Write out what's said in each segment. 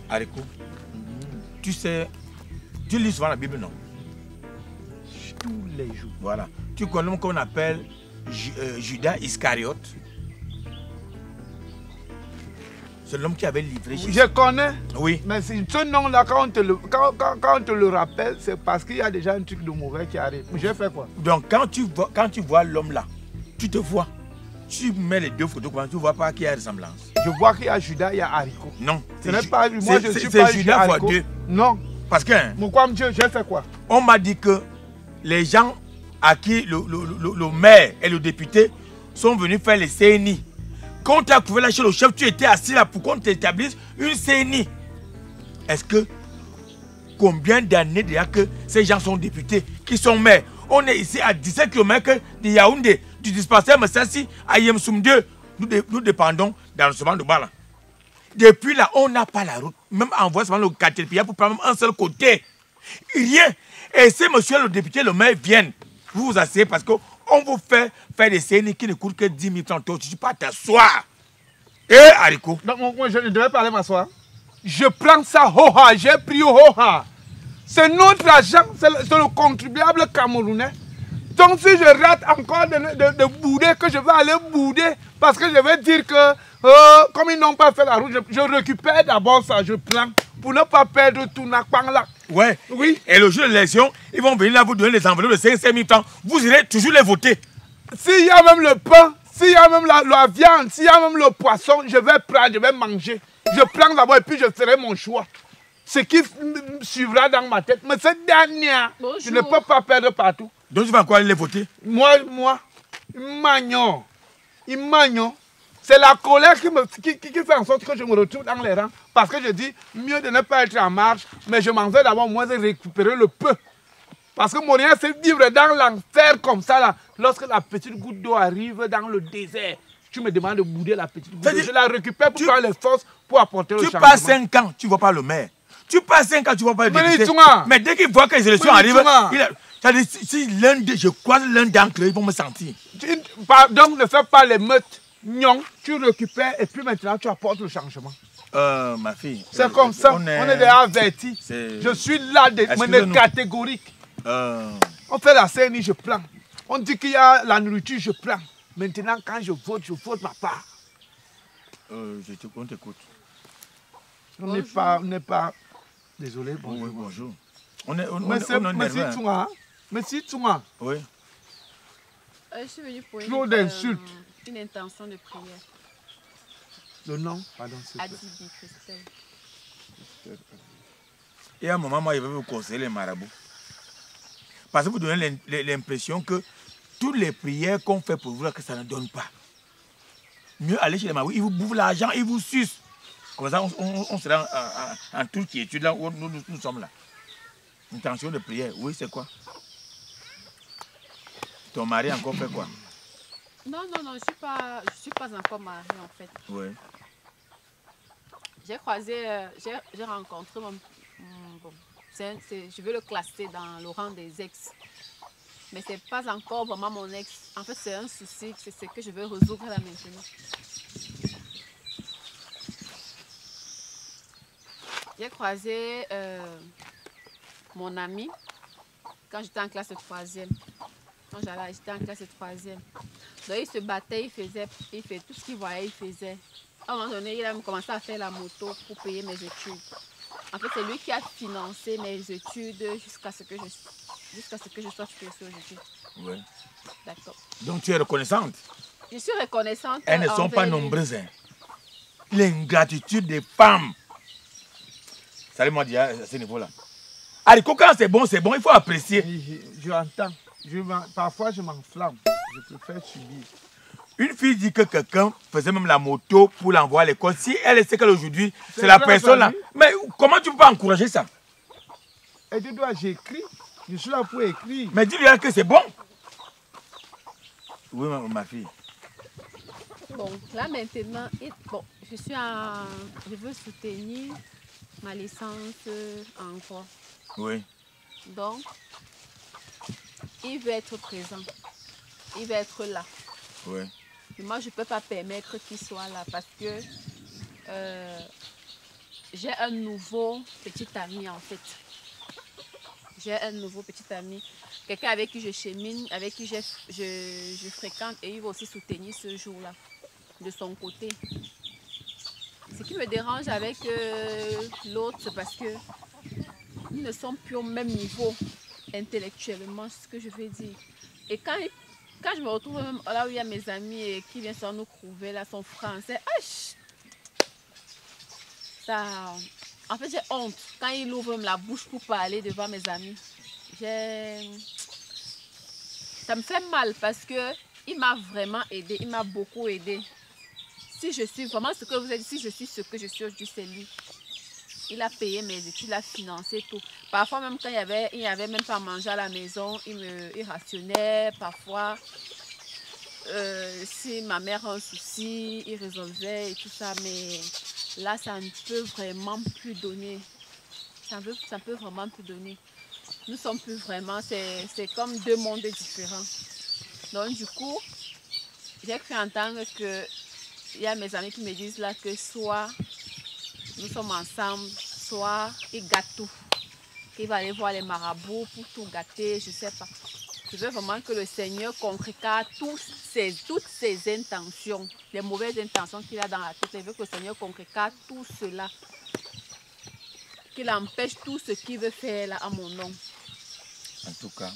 Haricot, tu sais, tu lis souvent la Bible, non? Tous les jours. Voilà. Tu connais l'homme qu'on appelle Judas Iscariote? C'est l'homme qui avait livré Jésus. Je connais. Oui. Mais ce nom-là, quand on te le rappelle, c'est parce qu'il y a déjà un truc de mauvais qui arrive. Mais j'ai fait quoi? Donc quand tu vois l'homme là, tu te vois. Tu mets les deux photos, tu ne vois pas qu'il y a ressemblance. Je vois qu'il y a Judas, il y a Haricot. Non. Ce n'est pas moi, je suis pas Judas fois 2. Non. Parce que... Pourquoi, monsieur, j'ai fait quoi? On m'a dit que les gens à qui le maire et le député sont venus faire les CNI. Quand tu as trouvé là chez le chef, tu étais assis là pour qu'on t'établisse une CNI. Est-ce que combien d'années déjà que ces gens sont députés, qui sont maires? On est ici à 17 km de Yaoundé, du dispensaire Massassi à Yemsoum 2. Nous dépendons d'arrondissement de Bala. Depuis là, on n'a pas la route. Même envoyer seulement le Caterpillar pour prendre un seul côté. Rien. Et si monsieur le député, le maire viennent, vous vous asseyez parce qu'on vous fait faire des CNI qui ne coûtent que 10 000 francs. Tu ne peux pas t'asseoir. Haricot. Donc moi, je ne devais pas aller m'asseoir. Je prends ça, ho-ha, j'ai pris ho-ha. C'est notre argent, c'est le contribuable camerounais. Donc si je rate encore de bouder, que je vais aller bouder, parce que je vais dire que comme ils n'ont pas fait la route, je récupère d'abord ça, je prends, pour ne pas perdre tout nakpang là. Ouais. Oui. Et le jour de l'élection, ils vont venir là vous donner les enveloppes de 5 000 francs. Vous irez toujours les voter. S'il y a même le pain, s'il y a même la viande, s'il y a même le poisson, je vais prendre, je vais manger. Je prends d'abord et puis je ferai mon choix. Ce qui suivra dans ma tête. Mais cette dernière, je ne peux pas perdre partout. Donc tu vas encore aller les voter? Moi, il m'agnon. C'est la colère qui fait en sorte que je me retrouve dans les rangs. Parce que je dis, mieux de ne pas être en marche, mais je m'en vais d'abord, moi, de récupérer le peu. Parce que mon rien, c'est vivre dans l'enfer comme ça, là. Lorsque la petite goutte d'eau arrive dans le désert, tu me demandes de bouder la petite goutte d'eau. Je la récupère pour prendre les forces pour apporter le changement. Tu passes 5 ans, tu ne vois pas le maire. Tu passes 5 ans, tu ne vois pas le député. Mais dès qu'il voit que les élections arrivent, si je croise l'un d'entre eux, ils vont me sentir. Donc ne fais pas les meutes. Non, tu récupères et puis maintenant tu apportes le changement. Ma fille. C'est comme ça, on est déjà averti. Je suis là de manière catégorique. On fait la CNI, je prends. On dit qu'il y a la nourriture, je prends. Maintenant, quand je vote ma part. On t'écoute. On n'est pas... Désolé, bonjour. Oui, bonjour. Merci, Touma. Merci, Touma. Oui. Je suis venue pour une intention de prière. Le nom, pardon, c'est Adibi Christelle. Et à un moment, moi, je vais vous conseiller les marabouts. Parce que vous donnez l'impression que toutes les prières qu'on fait pour vous, que ça ne donne pas. Mieux aller chez les marabouts, ils vous bouffent l'argent, ils vous sucent. Comme ça, on sera en toute quiétude là où nous sommes là. Intention de prière, oui, c'est quoi? Ton mari encore fait quoi? Non, je suis pas encore mariée en fait. Oui. J'ai rencontré mon je vais le classer dans le rang des ex. Mais c'est pas encore vraiment mon ex. En fait, c'est un souci, c'est ce que je veux résoudre là maintenant. J'ai croisé mon ami quand j'étais en classe de 3e. Quand j'étais en classe de 3e. Donc il se battait, il fait tout ce qu'il voyait, il faisait. À un moment donné, il a commencé à faire la moto pour payer mes études. En fait, c'est lui qui a financé mes études jusqu'à ce que je sois professeur aujourd'hui. Oui. D'accord. Donc tu es reconnaissante? Je suis reconnaissante. Elles ne sont pas nombreuses. Hein. L'ingratitude des femmes. Ça m'a dit à ce niveau-là. Haricot, quand c'est bon, il faut apprécier. Je entends. Parfois, je m'enflamme. Je préfère subir. Une fille dit que quelqu'un faisait même la moto pour l'envoyer à l'école. Si elle sait qu'aujourd'hui, c'est la personne là. Mais comment tu peux pas encourager ça? Et tu dois, j'écris. Je suis là pour écrire. Mais dis-lui que c'est bon. Oui, ma fille. Bon, là maintenant, je veux soutenir ma licence en droit. Oui. Donc, il veut être présent. Il veut être là. Oui. Et moi, je ne peux pas permettre qu'il soit là parce que j'ai un nouveau petit ami en fait. J'ai un nouveau petit ami. Quelqu'un avec qui je chemine, avec qui je fréquente et il va aussi soutenir ce jour-là, de son côté. Ce qui me dérange avec l'autre, c'est parce que nous ne sommes plus au même niveau intellectuellement, c'est ce que je veux dire. Et quand je me retrouve même là où il y a mes amis et qui viennent sans nous trouver, là, son français, ça, en fait, j'ai honte. Quand il ouvre même la bouche pour parler devant mes amis, ça me fait mal parce que il m'a vraiment aidé, il m'a beaucoup aidé. Si je suis vraiment ce que vous avez dit, si je suis ce que je suis aujourd'hui, c'est lui. Il a payé mes études, il a financé tout. Parfois, même quand il n'y avait même pas à manger à la maison, il rationnait. Parfois, si ma mère a un souci, il résolvait et tout ça. Mais là, ça ne peut vraiment plus donner. Ça ne peut vraiment plus donner. Nous ne sommes plus vraiment, c'est comme deux mondes différents. Donc, du coup, j'ai cru entendre que il y a mes amis qui me disent là que soit nous sommes ensemble, soit il gâte tout. Il va aller voir les marabouts pour tout gâter, je ne sais pas. Je veux vraiment que le Seigneur concrétise toutes ses intentions, les mauvaises intentions qu'il a dans la tête. Je veux que le Seigneur concrétise tout cela. Qu'il empêche tout ce qu'il veut faire là à mon nom. En tout cas,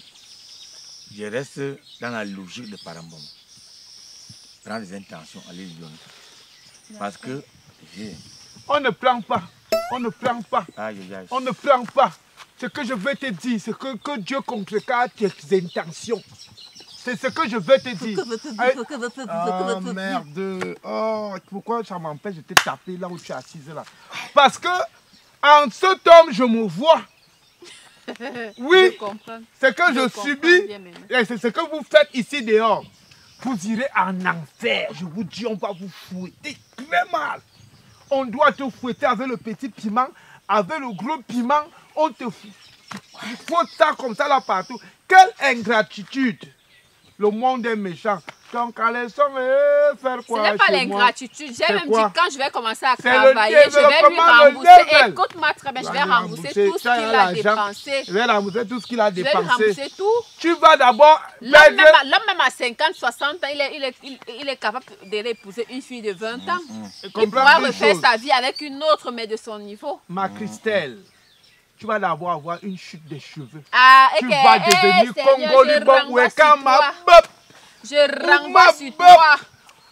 je reste dans la logique de Parambom. Prends les intentions, allez lui donner. Parce que on ne prend pas. On ne prend pas. Aïe, aïe. On ne prend pas. Ce que je veux te dire, c'est que Dieu concrétise tes intentions. C'est ce que je veux te dire. Oh merde. Oh, pourquoi ça m'empêche de te taper là où tu es assise là? Parce que en cet homme, je me vois. Oui, ce que je subis, c'est ce que vous faites ici dehors. Vous irez en enfer. Je vous dis, on va vous fouetter très mal. On doit te fouetter avec le petit piment, avec le gros piment. On te fout ça comme ça là partout. Quelle ingratitude. Le monde est méchant. Donc, allez, faire quoi? Ce n'est pas l'ingratitude. J'ai même dit quand je vais commencer à travailler, je vais lui rembourser. Écoute-moi très bien, je vais rembourser tout ce qu'il a dépensé. Je vais rembourser tout ce qu'il a dépensé. Je vais rembourser tout. Tu vas d'abord... L'homme même à 50, 60 ans, il est capable d'épouser une fille de 20 ans. Il pourra refaire sa vie avec une autre, mais de son niveau. Ma Christelle, tu vas d'abord avoir une chute de cheveux. Tu vas devenir Congolais ou Ekama. Je renvoie sur toi.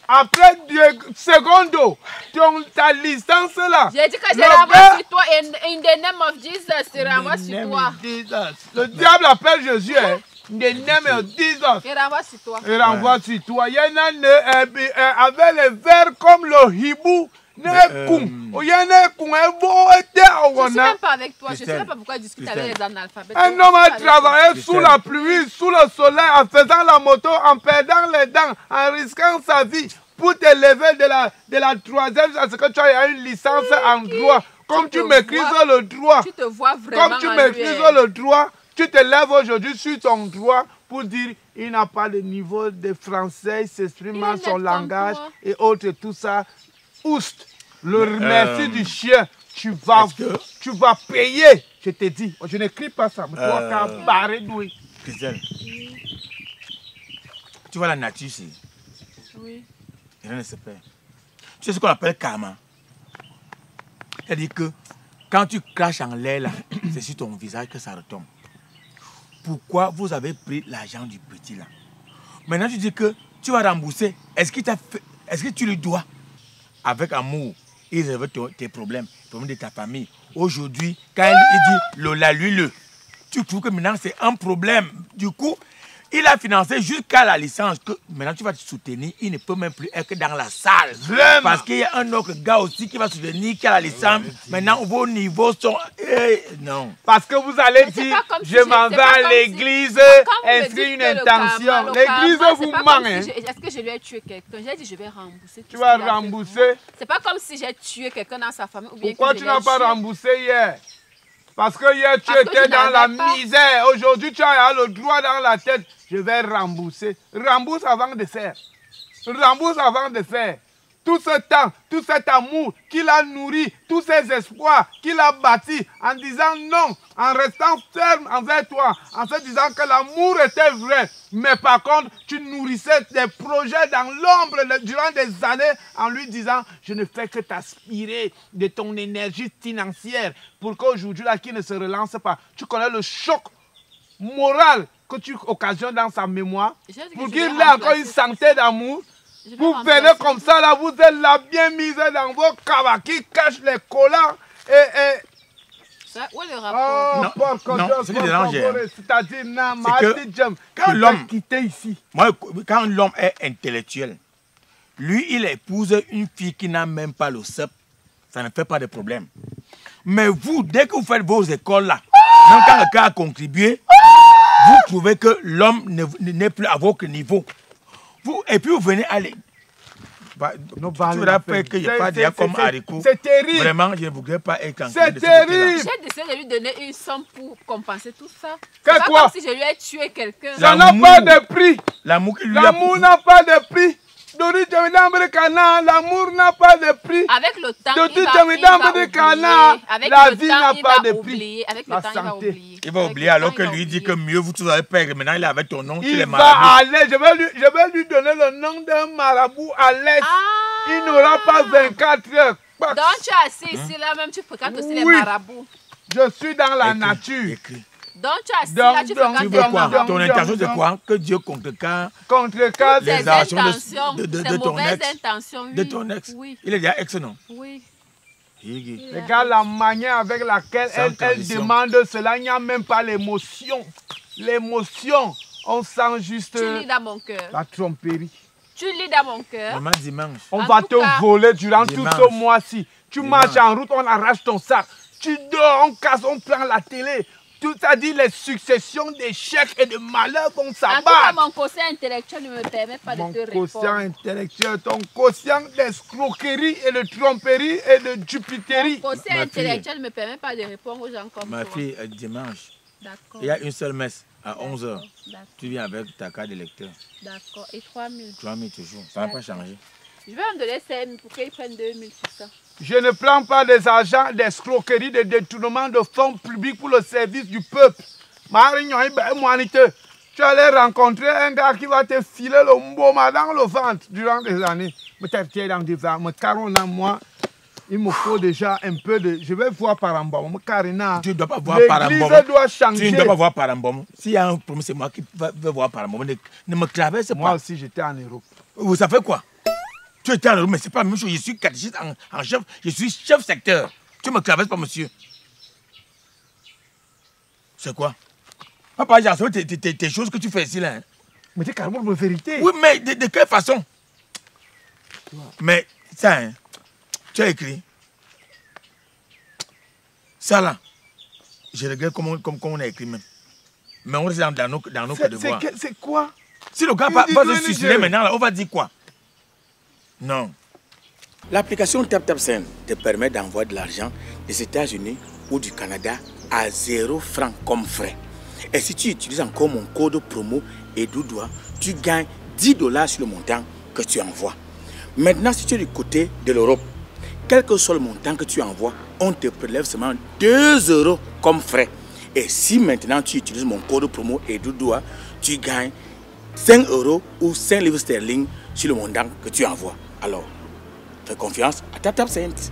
Après 2 secondes, ta licence là. J'ai dit que je renvoie sur toi. In the name of Jesus, je renvoie sur toi. Le diable appelle Jésus. In the name of Jesus. Je renvoie sur toi. Je renvoie sur toi. Il y en a avec les vers comme le hibou. Je ne suis même pas avec toi. Je ne sais même pas pourquoi je discute avec les analphabètes. Un homme a travaillé sous la pluie, sous le soleil, en faisant la moto, en perdant les dents, en risquant sa vie pour te lever de la troisième parce que tu as une licence en droit. Comme tu maîtrises le droit, tu te vois vraiment comme tu maîtrises le droit, tu te lèves aujourd'hui sur ton droit pour dire il n'a pas de niveau de français, il s'exprime mal son langage et autres, tout ça. Oust, le merci du chien, tu vas payer, je te dis. Je n'écris pas ça, mais tu vas barrer doué. Christelle, tu vois la nature ici. Oui. Rien ne se perd. Tu sais ce qu'on appelle karma. C'est-à-dire que quand tu craches en l'air là, c'est sur ton visage que ça retombe. Pourquoi vous avez pris l'argent du petit là? Maintenant tu dis que tu vas rembourser. Est-ce que tu lui dois? Avec amour, il résout tes problèmes, les problèmes de ta famille. Aujourd'hui, quand il dit Lola, lui, tu trouves que maintenant c'est un problème. Du coup, il a financé jusqu'à la licence. Que maintenant tu vas te soutenir, il ne peut même plus être dans la salle. Vraiment? Parce qu'il y a un autre gars aussi qui va soutenir, qui a la licence. Maintenant, vos niveaux sont... non. Parce que vous allez dire, je m'en vais à l'église, inscrire une intention. L'église vous ment. Est-ce que je lui ai tué quelqu'un? J'ai dit, je vais rembourser. Tu vas rembourser? C'est pas comme si j'ai tué quelqu'un dans sa famille. Ou bien pourquoi tu n'as pas remboursé hier? Parce que hier, tu étais dans la misère. Aujourd'hui, tu as le droit dans la tête. Je vais rembourser. Rembourse avant de faire. Rembourse avant de faire. tout ce temps, tout cet amour qu'il a nourri, tous ces espoirs qu'il a bâtis en disant non, en restant ferme envers toi, en se disant que l'amour était vrai. Mais par contre, tu nourrissais des projets dans l'ombre durant des années en lui disant je ne fais que t'aspirer de ton énergie financière pour qu'aujourd'hui là, qu'il ne se relance pas. Tu connais le choc moral que tu occasionnes dans sa mémoire pour qu'il ait encore une santé d'amour. Vous venez comme ça, là, vous êtes là bien mis dans vos cavas qui cachent les collants Ça, où est le rapport? Non, ce qui dérange, c'est-à-dire, quand l'homme quitté ici. Moi, quand l'homme est intellectuel, lui, il épouse une fille qui n'a même pas le CEP, ça ne fait pas de problème. Mais vous, dès que vous faites vos écoles là, même quand le cas a contribué, vous trouvez que l'homme n'est plus à votre niveau. Vous, et puis vous venez aller. Tu verras qu'il n'y a pas de comme haricot. C'est terrible. Vraiment, je ne voudrais pas être en C'est terrible. J'ai décidé de lui donner une somme pour compenser tout ça. C'est pas quoi? comme si je lui ai tué quelqu'un. Ça n'a pas de prix. L'amour n'a pas de prix. L'amour n'a pas de prix. Avec le temps, la vie n'a pas de prix. Avec le temps, il va oublier. Il va oublier alors que lui dit que mieux vous tous allez perdre. Maintenant, il est avec ton nom. Il va aller. Je vais lui donner le nom d'un marabout à l'est. Il n'aura pas 24 heures. Donc tu es assis ici, là même, tu fréquentes aussi les marabouts. Je suis dans la nature. Donc tu es assis là, tu fréquentes les marabouts. Ton intention c'est quoi? Que Dieu contrecarre les intentions de ton ex. De ton ex. Oui. Il est déjà ex, non? Oui. Regarde la manière avec laquelle elle demande cela. Il n'y a même pas l'émotion. L'émotion, on sent juste tu lis dans mon cœur. La tromperie. Tu lis dans mon cœur. Maman, dimanche. On va te voler durant tout ce mois-ci. Tu marches en route, on arrache ton sac. Tu dors, on casse, on prend la télé. Tout ça dit les successions d'échecs et de malheurs vont s'abattre. En tout cas, mon quotient intellectuel ne me permet pas de te répondre. Mon quotient intellectuel, ton quotient d'escroquerie et de tromperie et de jupiterie. Mon quotient intellectuel ne me permet pas de répondre aux gens comme ma fille, dimanche, il y a une seule messe à 11h. Tu viens avec ta carte d'électeur. D'accord. Et 3 000. 3 000 toujours. Ça n'a pas changé. Je vais me donner 5 000 pour qu'ils prennent 2 000 sur ça. Je ne prends pas des agents d'escroquerie, de détournement de fonds publics pour le service du peuple. Tu allais rencontrer un gars qui va te filer le mboma dans le ventre durant des années. Moi, il me faut déjà un peu de... Je vais voir par en bas. Tu ne dois pas voir par en bas. Tu ne dois pas voir par en bas. S'il y a un problème, c'est moi qui vais voir par en bas. Ne me traverse pas. Moi aussi, j'étais en Europe. Vous savez quoi? Tu étais en Europe, mais ce n'est pas la même chose. Je suis catéchiste en chef. Je suis chef secteur. Tu ne me traverses pas, monsieur. C'est quoi? Papa, j'ai tes choses que tu fais ici, là. Hein? Mais c'est carrément la vérité. Oui, mais de quelle façon? Mais ça, hein, tu as écrit. Ça, là, je regrette comme on a écrit même. Mais on reste dans nos devoirs. C'est quoi? Si le gars va se suicider maintenant, là, on va dire quoi? Non. L'application TapTapSend te permet d'envoyer de l'argent des États-Unis ou du Canada à 0 francs comme frais. Et si tu utilises encore mon code promo EDOUDOA, tu gagnes $10 sur le montant que tu envoies. Maintenant, si tu es du côté de l'Europe, quel que soit le montant que tu envoies, on te prélève seulement 2 € comme frais. Et si maintenant tu utilises mon code promo EDOUDOA, tu gagnes 5 € ou 5 livres sterling sur le montant que tu envoies. Alors, fais confiance à TapTapSend.